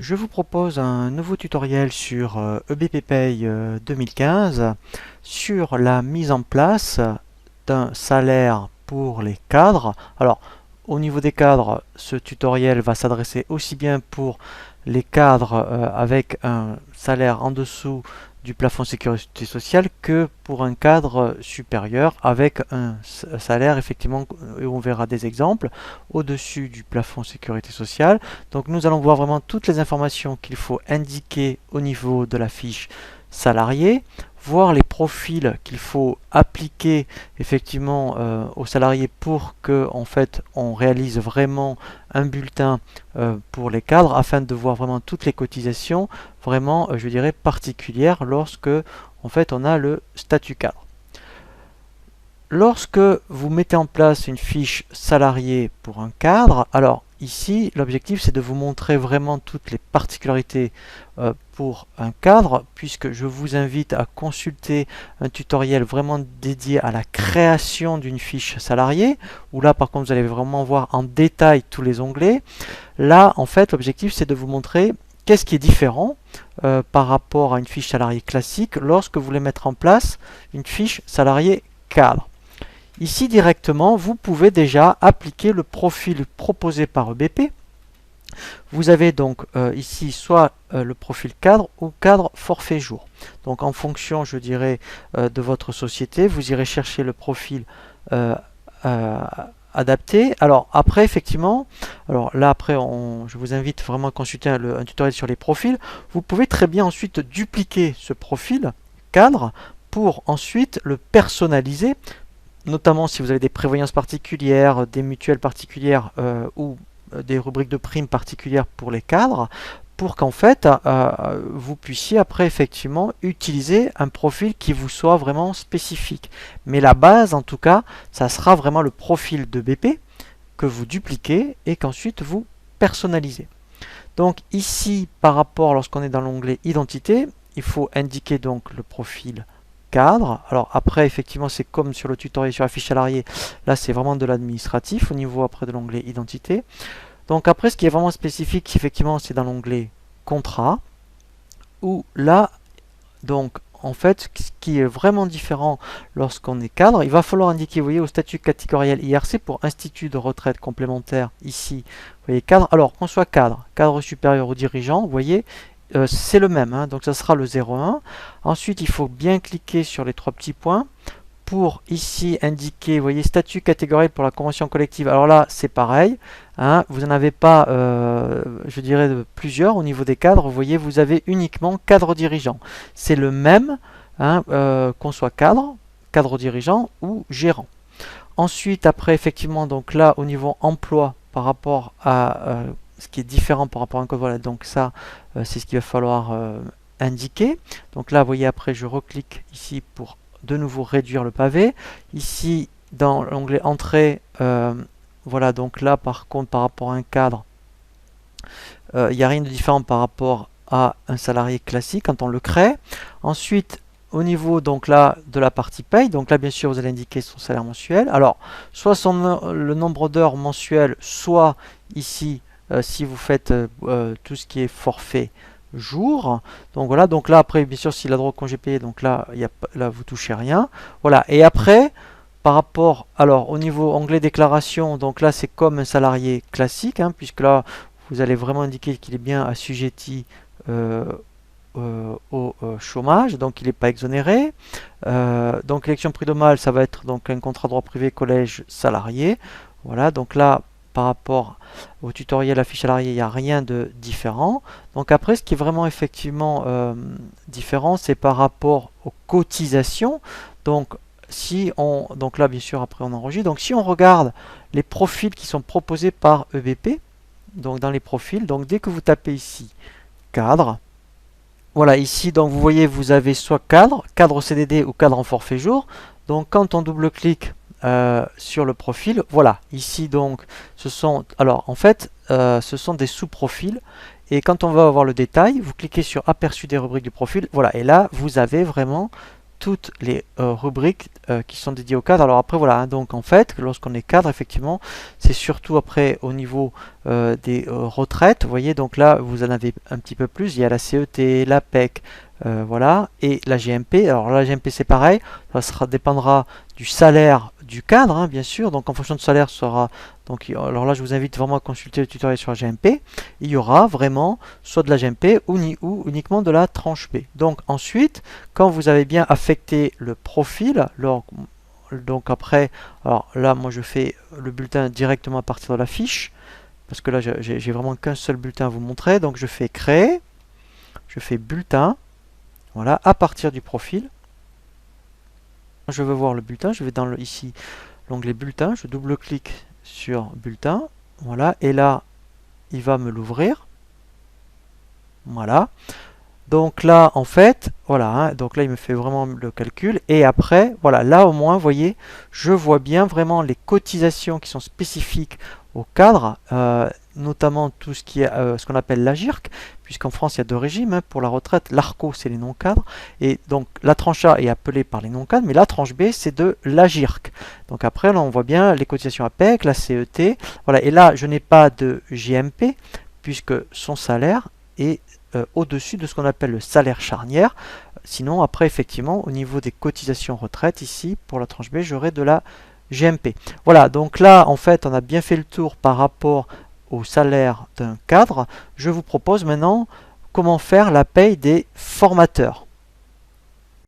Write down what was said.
Je vous propose un nouveau tutoriel sur EBP Pay 2015 sur la mise en place d'un salaire pour les cadres. Alors, au niveau des cadres, ce tutoriel va s'adresser aussi bien pour les cadres avec un salaire en dessous du plafond sécurité sociale que pour un cadre supérieur avec un salaire effectivement, et on verra des exemples, au-dessus du plafond sécurité sociale. Donc nous allons voir vraiment toutes les informations qu'il faut indiquer au niveau de la fiche salarié, voir les profils qu'il faut appliquer effectivement aux salariés pour que en fait on réalise vraiment un bulletin pour les cadres afin de voir vraiment toutes les cotisations vraiment je dirais particulières lorsque en fait on a le statut cadre. Lorsque vous mettez en place une fiche salarié pour un cadre, alors ici l'objectif c'est de vous montrer vraiment toutes les particularités pour un cadre, puisque je vous invite à consulter un tutoriel vraiment dédié à la création d'une fiche salariée, où là par contre vous allez vraiment voir en détail tous les onglets. Là en fait l'objectif c'est de vous montrer qu'est-ce qui est différent par rapport à une fiche salariée classique lorsque vous voulez mettre en place une fiche salariée cadre. Ici directement, vous pouvez déjà appliquer le profil proposé par EBP. Vous avez donc ici soit le profil cadre ou cadre forfait jour. Donc en fonction, je dirais, de votre société, vous irez chercher le profil adapté. Alors après, effectivement, alors là après, je vous invite vraiment à consulter un tutoriel sur les profils. Vous pouvez très bien ensuite dupliquer ce profil cadre pour ensuite le personnaliser, notamment si vous avez des prévoyances particulières, des mutuelles particulières ou des rubriques de primes particulières pour les cadres, pour qu'en fait vous puissiez après effectivement utiliser un profil qui vous soit vraiment spécifique. Mais la base en tout cas, ça sera vraiment le profil de BP que vous dupliquez et qu'ensuite vous personnalisez. Donc ici, par rapport, lorsqu'on est dans l'onglet identité, il faut indiquer donc le profil cadre. Alors après effectivement c'est comme sur le tutoriel sur la fiche salariée, là c'est vraiment de l'administratif au niveau après de l'onglet identité. Donc après ce qui est vraiment spécifique effectivement c'est dans l'onglet contrat, où là donc en fait ce qui est vraiment différent lorsqu'on est cadre, il va falloir indiquer, vous voyez, au statut catégoriel IRC pour institut de retraite complémentaire ici, vous voyez cadre, alors qu'on soit cadre supérieur ou dirigeant, vous voyez c'est le même, donc ça sera le 01. Ensuite, il faut bien cliquer sur les trois petits points pour ici indiquer, vous voyez, statut catégoriel pour la convention collective. Alors là, c'est pareil, vous n'en avez pas, je dirais, plusieurs au niveau des cadres. Vous voyez, vous avez uniquement cadre dirigeant. C'est le même, qu'on soit cadre dirigeant ou gérant. Ensuite, après, effectivement, donc là, au niveau emploi, par rapport à ce qui est différent par rapport à un code, voilà, donc ça c'est ce qu'il va falloir indiquer. Donc là vous voyez, après je reclique ici pour de nouveau réduire le pavé. Ici dans l'onglet entrée, voilà, donc là par contre par rapport à un cadre, il n'y a rien de différent par rapport à un salarié classique quand on le crée. Ensuite au niveau donc là de la partie paye, donc là bien sûr vous allez indiquer son salaire mensuel, alors soit le nombre d'heures mensuelles, soit ici si vous faites tout ce qui est forfait jour. Donc voilà, donc là après bien sûr s'il a droit au congé payé, donc là là vous touchez rien. Voilà, et après par rapport, alors au niveau onglet déclaration, donc là c'est comme un salarié classique, puisque là vous allez vraiment indiquer qu'il est bien assujetti au chômage, donc il n'est pas exonéré. Donc élection prud'homale, ça va être donc un contrat droit privé collège salarié. Voilà, donc là par rapport au tutoriel affiche salarié, il n'y a rien de différent. Donc après, ce qui est vraiment effectivement différent, c'est par rapport aux cotisations. Donc donc là bien sûr après on enregistre. Donc si on regarde les profils qui sont proposés par EBP, donc dans les profils, donc dès que vous tapez ici cadre, voilà, ici donc vous voyez vous avez soit cadre CDD ou cadre en forfait jour. Donc quand on double-clique sur le profil, voilà, ici donc ce sont, alors en fait ce sont des sous-profils, et quand on va avoir le détail, vous cliquez sur aperçu des rubriques du profil, voilà, et là vous avez vraiment toutes les rubriques qui sont dédiées au cadre. Alors après voilà, hein, donc en fait, lorsqu'on est cadre, effectivement, c'est surtout après au niveau des retraites. Vous voyez, donc là, vous en avez un petit peu plus. Il y a la CET, la PEC, voilà, et la GMP. Alors la GMP, c'est pareil, ça dépendra du salaire du cadre, hein, bien sûr. Donc en fonction du salaire, sera donc alors là, je vous invite vraiment à consulter le tutoriel sur la GMP. Il y aura vraiment soit de la GMP ou uniquement de la tranche B. Donc ensuite, quand vous avez bien affecté le profil, donc après, alors là, moi je fais le bulletin directement à partir de la fiche, parce que là, j'ai vraiment qu'un seul bulletin à vous montrer. Donc je fais créer, je fais bulletin, voilà, à partir du profil. Je veux voir le bulletin, je vais dans ici l'onglet bulletin, je double-clique sur bulletin, voilà, et là, il va me l'ouvrir. Voilà. Donc là, en fait, voilà, hein, donc là, il me fait vraiment le calcul. Et après, voilà, là au moins, vous voyez, je vois bien vraiment les cotisations qui sont spécifiques au cadre, notamment tout ce qui est ce qu'on appelle l'AGIRC, puisqu'en France, il y a deux régimes hein, pour la retraite. L'ARCO, c'est les non-cadres. Et donc, la tranche A est appelée par les non-cadres, mais la tranche B, c'est de l'AGIRC. Donc après, là, on voit bien les cotisations APEC, la CET. Voilà, et là, je n'ai pas de JMP, puisque son salaire est au-dessus de ce qu'on appelle le salaire charnière. Sinon, après, effectivement, au niveau des cotisations retraite, ici, pour la tranche B, j'aurai de la GMP. Voilà, donc là, en fait, on a bien fait le tour par rapport au salaire d'un cadre. Je vous propose maintenant comment faire la paye des formateurs.